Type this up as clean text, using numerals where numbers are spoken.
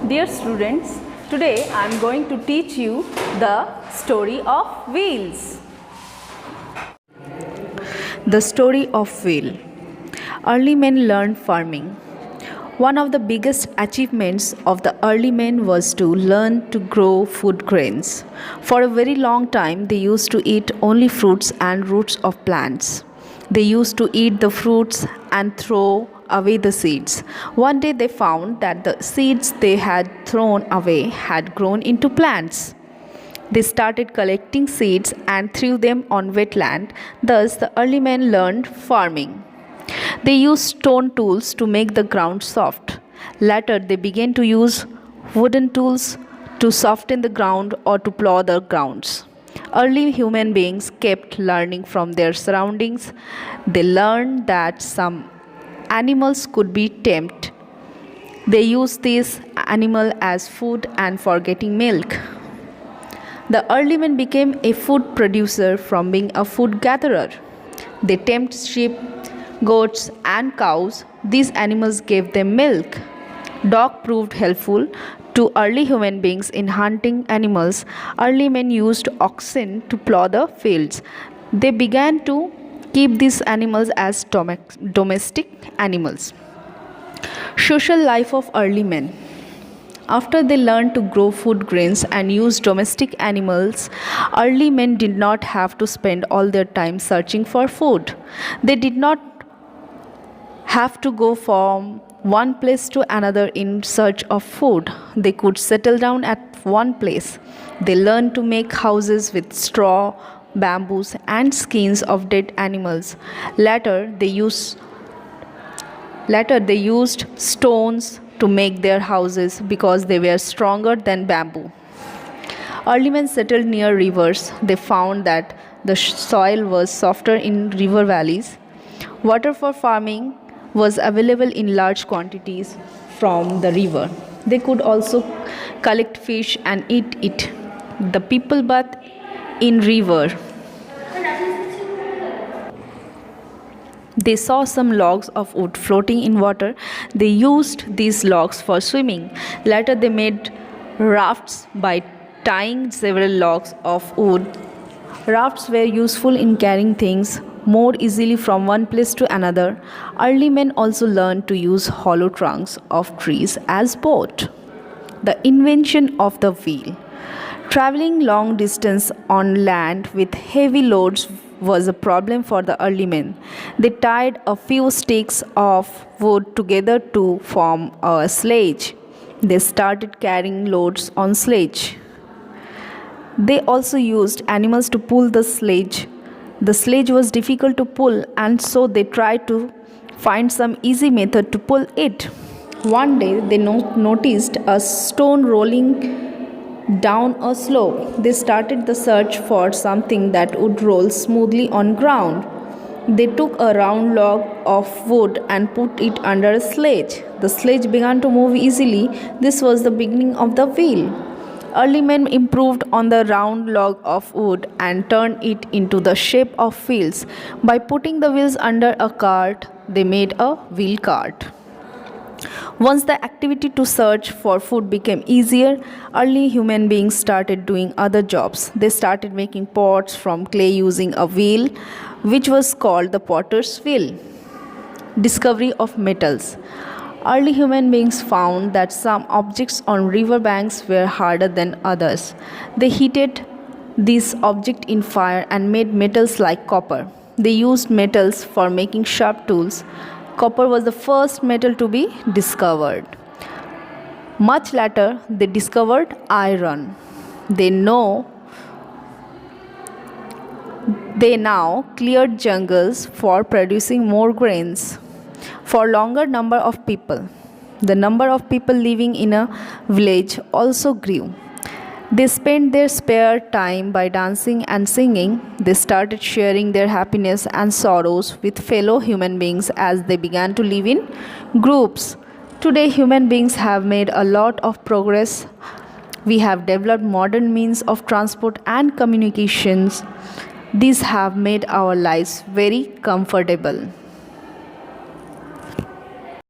Dear students, today I am going to teach you the story of wheels. The story of wheel. Early men learned farming. One of the biggest achievements of the early men was to learn to grow food grains. For a very long time, they used to eat only fruits and roots of plants. They used to eat the fruits and throw away the seeds. One day they found that the seeds they had thrown away had grown into plants. They started collecting seeds and threw them on wetland. Thus, the early men learned farming. They used stone tools to make the ground soft. Later, they began to use wooden tools to soften the ground or to plow the grounds. Early human beings kept learning from their surroundings. They learned that some animals could be tamed. They used this animal as food and for getting milk. The early men became a food producer from being a food gatherer. They tamed sheep, goats, and cows. These animals gave them milk. Dog proved helpful to early human beings in hunting animals. Early men used oxen to plow the fields. They began to keep these animals as domestic animals. Social life of early men. After they learned to grow food grains and use domestic animals, early men did not have to spend all their time searching for food. They did not have to go from one place to another in search of food. They could settle down at one place. They learned to make houses with straw, bamboos, and skins of dead animals. Later, they used stones to make their houses because they were stronger than bamboo. Early men settled near rivers. They found that the soil was softer in river valleys. Water for farming was available in large quantities from the river. They could also collect fish and eat it. The people bathed in river. They saw some logs of wood floating in water. They used these logs for swimming. Later, they made rafts by tying several logs of wood. Rafts were useful in carrying things more easily from one place to another. Early men also learned to use hollow trunks of trees as boat. The invention of the wheel. Traveling long distance on land with heavy loads was a problem for the early men. They tied a few sticks of wood together to form a sledge. They started carrying loads on sledge. They also used animals to pull the sledge. The sledge was difficult to pull, and so they tried to find some easy method to pull it. One day they noticed a stone rolling down a slope. They started the search for something that would roll smoothly on ground. They took a round log of wood and put it under a sledge. The sledge began to move easily. This was the beginning of the wheel. Early men improved on the round log of wood and turned it into the shape of wheels. By putting the wheels under a cart, they made a wheel cart. Once the activity to search for food became easier, early human beings started doing other jobs. They started making pots from clay using a wheel, which was called the potter's wheel. Discovery of metals. Early human beings found that some objects on river banks were harder than others. They heated these objects in fire and made metals like copper. They used metals for making sharp tools. Copper was the first metal to be discovered. Much later, they discovered iron. They now cleared jungles for producing more grains for longer number of people. The number of people living in a village also grew. They spent their spare time by dancing and singing. They started sharing their happiness and sorrows with fellow human beings as they began to live in groups. Today, human beings have made a lot of progress. We have developed modern means of transport and communications. These have made our lives very comfortable.